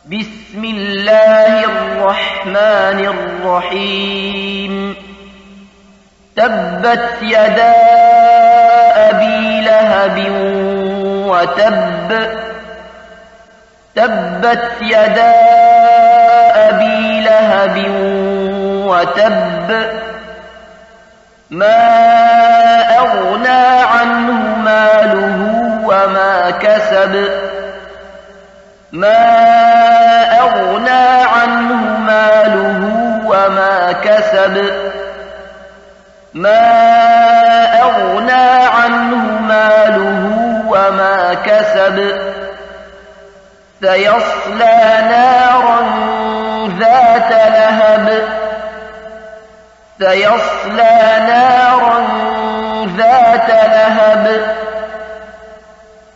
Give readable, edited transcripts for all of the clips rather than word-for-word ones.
بسم الله الرحمن الرحيم تبت يدا أبي لهب وتب تبت يدا أبي لهب وتب ما أغنى عنه ماله وما كسب ما أغنى عنه ماله وما كسب ما أغنى عنه ماله وما كسب سيصلى نارا ذات لهب سيصلى نارا ذات لهب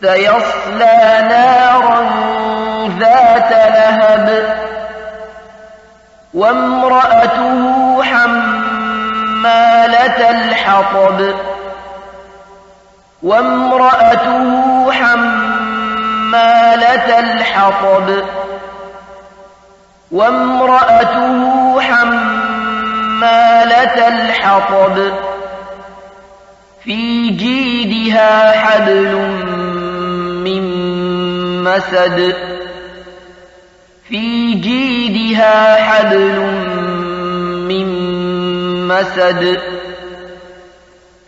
سيصلى نارا ذات لهب وامرأته حمالة الحطب وامرأته حمالة الحطب وامرأته حمالة الحطب في جيدها حبل من مسد في جيدها حبل من مسد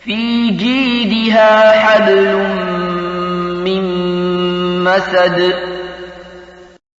في جيدها حبل من مسد